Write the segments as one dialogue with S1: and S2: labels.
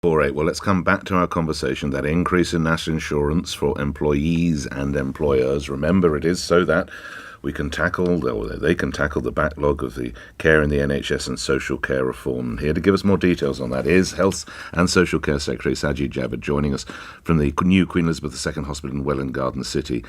S1: All right, well, let's come back to our conversation. That increase in national insurance for employees and employers. Remember, it is so that we can tackle, or they can tackle the backlog of the care in the NHS and social care reform. And here to give us more details on that is Health and Social Care Secretary Sajid Javid, joining us from the new Queen Elizabeth II Hospital in Welwyn Garden City.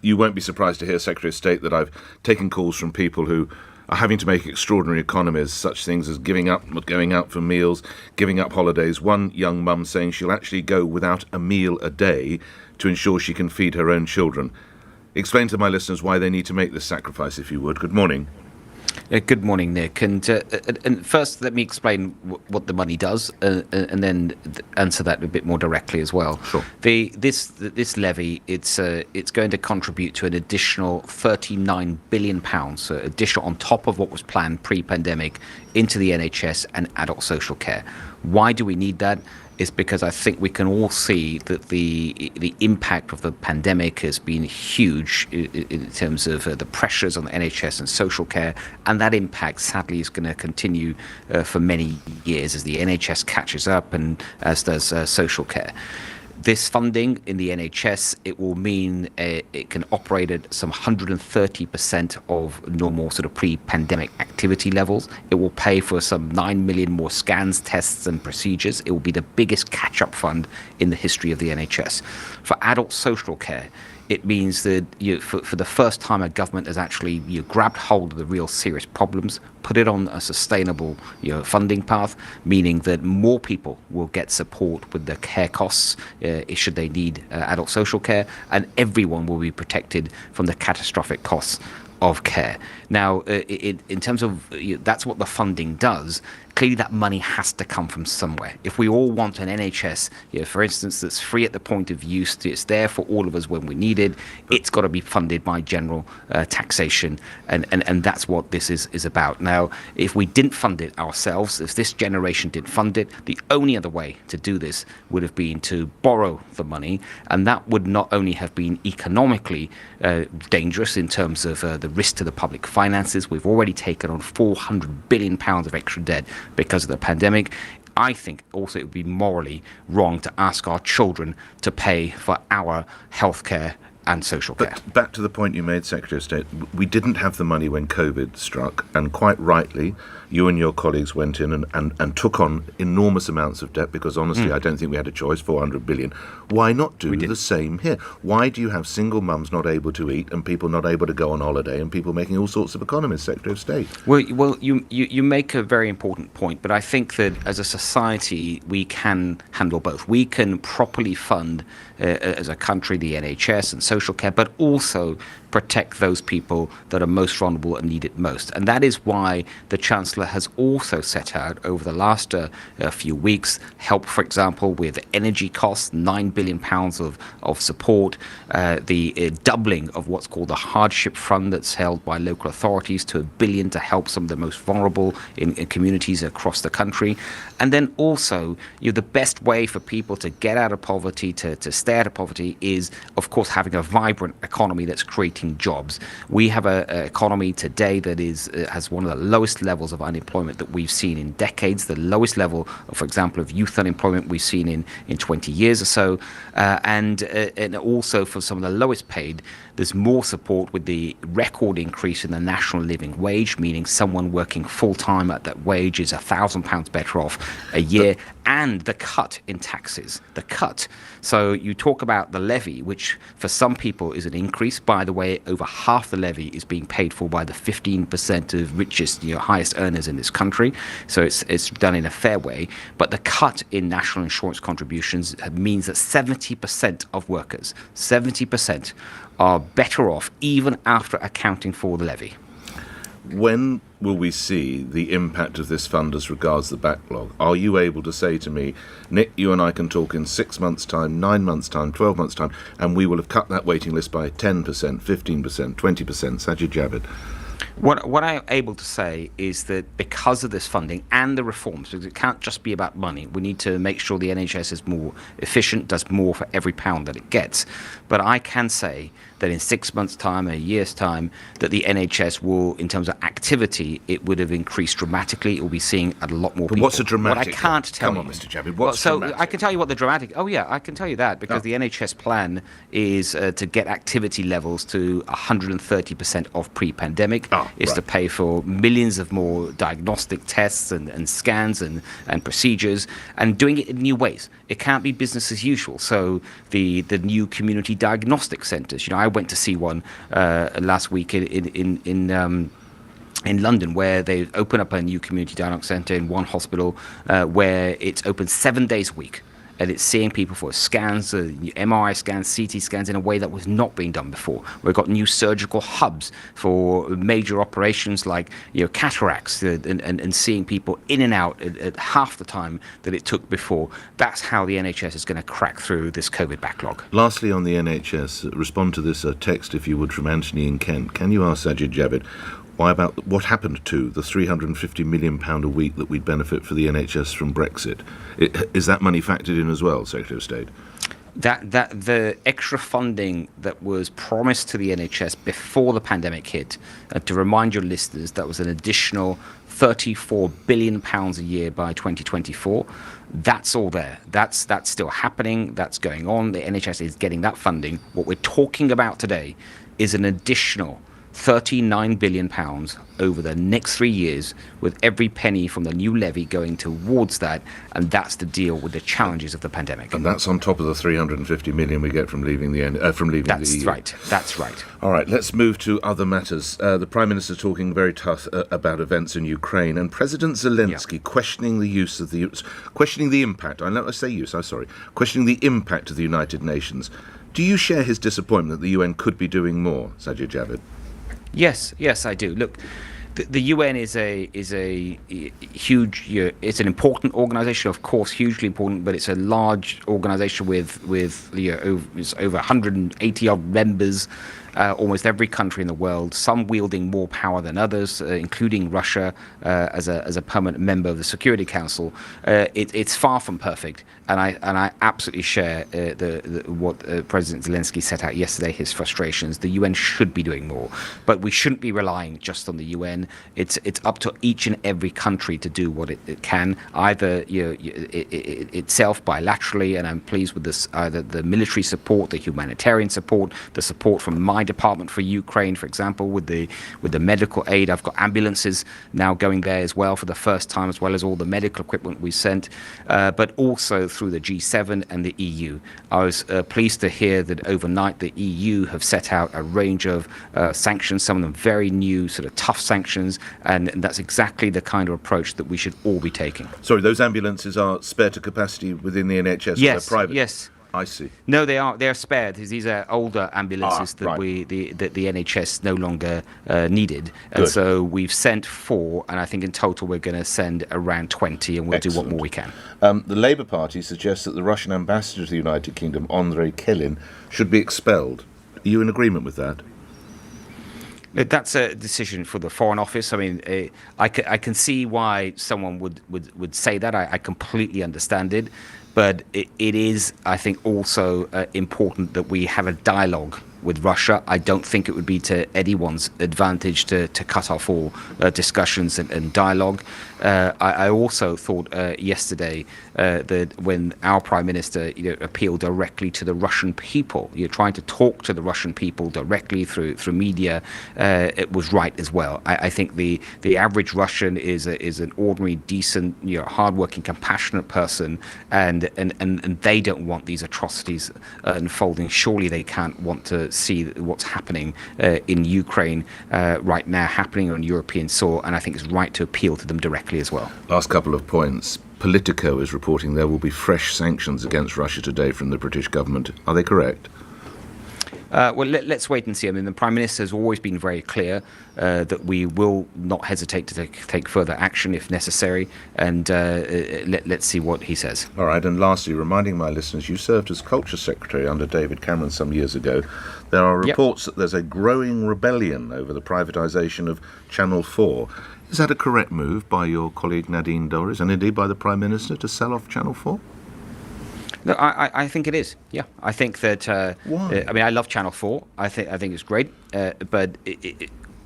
S1: You won't be surprised to hear, Secretary of State, that I've taken calls from people who are having to make extraordinary economies, such things as giving up going out for meals, giving up holidays. One young mum saying she'll actually go without a meal a day to ensure she can feed her own children. Explain to my listeners why they need to make this sacrifice, if you would. Good morning.
S2: Good morning, Nick. And first, let me explain what the money does, and then answer that a bit more directly as well.
S1: Sure.
S2: This levy, it's going to contribute to an additional £39 billion, so additional on top of what was planned pre-pandemic, into the NHS and adult social care. Why do we need that? Is because I think we can all see that the impact of the pandemic has been huge in terms of the pressures on the NHS and social care, and that impact sadly is going to continue for many years as the NHS catches up and as does social care. This funding in the NHS, it will mean it can operate at some 130% of normal sort of pre-pandemic activity levels. It will pay for some 9 million more scans, tests and procedures. It will be the biggest catch-up fund in the history of the NHS. For adult social care, it means that for the first time a government has actually grabbed hold of the real serious problems, put it on a sustainable funding path, meaning that more people will get support with their care costs should they need adult social care, and everyone will be protected from the catastrophic costs of care. Now, in terms of that's what the funding does. Clearly, that money has to come from somewhere. If we all want an NHS, for instance, that's free at the point of use, it's there for all of us when we need it, it's got to be funded by general taxation, and that's what this is about. Now, if we didn't fund it ourselves, if this generation didn't fund it, the only other way to do this would have been to borrow the money, and that would not only have been economically dangerous in terms of the risk to the public finances. We've already taken on £400 billion of extra debt because of the pandemic. I think also it would be morally wrong to ask our children to pay for our healthcare and social care.
S1: But back to the point you made, Secretary of State, we didn't have the money when COVID struck, and quite rightly, you and your colleagues went in and took on enormous amounts of debt because, honestly, I don't think we had a choice, 400 billion. Why not do the same here? Why do you have single mums not able to eat and people not able to go on holiday and people making all sorts of economies, Secretary of State?
S2: Well, you make a very important point, but I think that as a society, we can handle both. We can properly fund, as a country, the NHS and social care, but also protect those people that are most vulnerable and need it most. And that is why the Chancellor has also set out over the last few weeks help, for example, with energy costs, £9 billion of support, the doubling of what's called the hardship fund that's held by local authorities to £1 billion to help some of the most vulnerable in communities across the country. And then also, the best way for people to get out of poverty, to stay out of poverty, is, of course, having a vibrant economy that's creating jobs. We have an economy today that has one of the lowest levels of unemployment that we've seen in decades, the lowest level, for example, of youth unemployment we've seen in 20 years or so, and also for some of the lowest paid. There's more support with the record increase in the national living wage, meaning someone working full-time at that wage is £1,000 better off a year, and the cut in taxes, So you talk about the levy, which for some people is an increase. By the way, over half the levy is being paid for by the 15% of richest, highest earners in this country. So it's done in a fair way. But the cut in national insurance contributions means that 70% of workers, 70%, are better off even after accounting for the levy.
S1: When will we see the impact of this fund as regards the backlog? Are you able to say to me, Nick, you and I can talk in 6 months' time, 9 months' time, 12 months' time, and we will have cut that waiting list by 10%, 15%, 20%? Sajid Javid.
S2: What I'm able to say is that because of this funding and the reforms, because it can't just be about money, we need to make sure the NHS is more efficient, does more for every pound that it gets. But I can say that in 6 months' time, a year's time, that the NHS will, in terms of activity, it would have increased dramatically. It will be seeing a lot more
S1: But
S2: people.
S1: what's a dramatic?
S2: What I can't tell
S1: Come on,
S2: you.
S1: Mr. Javid.
S2: Well,
S1: What's
S2: so
S1: dramatic?
S2: I can tell you what the dramatic. Oh yeah, I can tell you that because the NHS plan is to get activity levels to 130% of pre-pandemic. Is to pay for millions of more diagnostic tests and scans and procedures, and doing it in new ways. It can't be business as usual. So the new community diagnostic centres. I went to see one last week in London, where they've opened up a new community diagnostic centre in one hospital where it's open 7 days a week. And it's seeing people for scans, MRI scans, CT scans in a way that was not being done before. We've got new surgical hubs for major operations like cataracts and seeing people in and out at half the time that it took before. That's how the NHS is going to crack through this COVID backlog.
S1: Lastly, on the NHS, respond to this text, if you would, from Anthony in Kent. Can you ask Sajid Javid what happened to the £350 million a week that we'd benefit for the NHS from Brexit? Is that money factored in as well, Secretary of State?
S2: That the extra funding that was promised to the NHS before the pandemic hit, to remind your listeners, that was an additional £34 billion a year by 2024. That's all there. That's still happening. That's going on. The NHS is getting that funding. What we're talking about today is an additional £39 billion over the next 3 years, with every penny from the new levy going towards that, and that's to deal with the challenges of the pandemic.
S1: And that's on top of the $350 million we get from leaving the EU.
S2: That's right. That's right.
S1: All right, let's move to other matters. The Prime Minister talking very tough about events in Ukraine, and President Zelensky questioning the impact. Questioning the impact of the United Nations. Do you share his disappointment that the UN could be doing more, Sajid Javid?
S2: Yes, I do. Look, the UN is a huge. It's an important organisation, of course, hugely important, but it's a large organisation with over 180 odd members. Almost every country in the world, some wielding more power than others, including Russia as a permanent member of the Security Council. It's far from perfect, and I absolutely share what President Zelensky set out yesterday, his frustrations. The UN should be doing more, but we shouldn't be relying just on the UN. It's up to each and every country to do what it can, either itself bilaterally, and I'm pleased with this, either the military support, the humanitarian support, the support from my department for Ukraine, for example, with the medical aid. I've got ambulances now going there as well for the first time, as well as all the medical equipment we sent, but also through the G7 and the EU. I was pleased to hear that overnight the EU have set out a range of sanctions, some of them very new, sort of tough sanctions, and that's exactly the kind of approach that we should all be taking.
S1: Sorry, those ambulances are spare to capacity within the NHS?
S2: Yes,
S1: they're private?
S2: yes.
S1: I see.
S2: No, they are. They're spared. These are older ambulances that the NHS no longer needed, and so we've sent 4, and I think in total we're going to send around 20, and we'll do what more we can.
S1: The Labour Party suggests that the Russian ambassador to the United Kingdom, Andrei Kelin, should be expelled. Are you in agreement with that?
S2: That's a decision for the Foreign Office. I mean, I can see why someone would say that. I completely understand it. But it is, I think, also important that we have a dialogue with Russia. I don't think it would be to anyone's advantage to cut off all discussions and dialogue. I also thought yesterday that when our Prime Minister appealed directly to the Russian people, trying to talk to the Russian people directly through media, it was right as well. I think the average Russian is an ordinary, decent, hardworking, compassionate person, and they don't want these atrocities unfolding. Surely they can't want to see what's happening in Ukraine right now, happening on European soil, and I think it's right to appeal to them directly as well.
S1: Last couple of points. Politico is reporting there will be fresh sanctions against Russia today from the British government. Are they correct?
S2: Well, let's wait and see. I mean, the Prime Minister has always been very clear that we will not hesitate to take further action if necessary, and let's see what he says.
S1: All right, and lastly, reminding my listeners, you served as Culture Secretary under David Cameron some years ago. There are reports that there's a growing rebellion over the privatisation of Channel 4. Is that a correct move by your colleague Nadine Dorries, and indeed by the Prime Minister, to sell off Channel 4?
S2: No, I think it is. Yeah, I think that.
S1: Why?
S2: I mean, I love Channel 4. I think it's great, but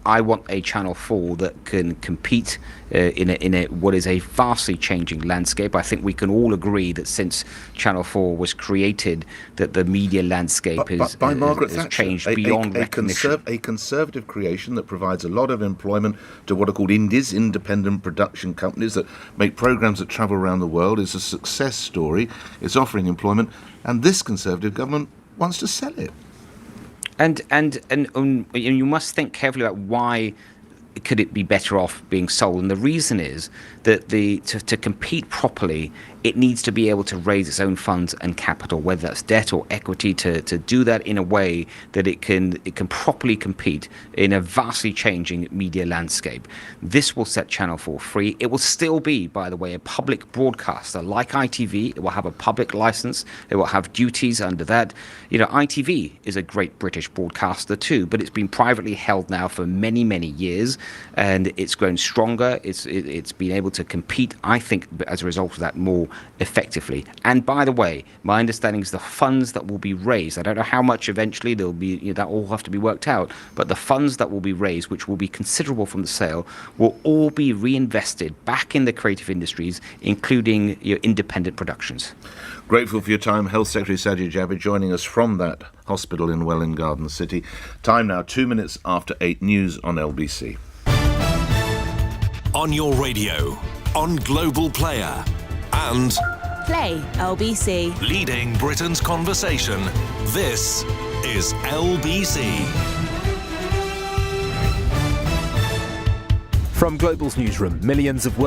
S2: I want a Channel 4 that can compete in a what is a vastly changing landscape. I think we can all agree that since Channel 4 was created, that the media landscape has changed beyond recognition.
S1: A conservative creation that provides a lot of employment to what are called indies, independent production companies that make programmes that travel around the world, is a success story. It's offering employment, and this Conservative government wants to sell it.
S2: And you must think carefully about why could it be better off being sold. And the reason is that to compete properly, it needs to be able to raise its own funds and capital, whether that's debt or equity, to do that in a way that it can properly compete in a vastly changing media landscape. This will set Channel 4 free. It will still be, by the way, a public broadcaster like ITV. It will have a public license. It will have duties under that. You know, ITV is a great British broadcaster too, but it's been privately held now for many, many years, and it's grown stronger. It's been able to compete, I think, as a result of that, more effectively. And by the way, my understanding is the funds that will be raised, I don't know how much eventually, there'll be, that all have to be worked out, but the funds that will be raised, which will be considerable from the sale, will all be reinvested back in the creative industries, including your independent productions.
S1: Grateful for your time, Health Secretary Sajid Javid, joining us from that hospital in Welwyn Garden City. Time now 2 minutes after 8, news on LBC.
S3: On your radio, on Global Player, and
S4: Play LBC.
S3: leading Britain's conversation. This is LBC.
S5: From Global's newsroom, millions of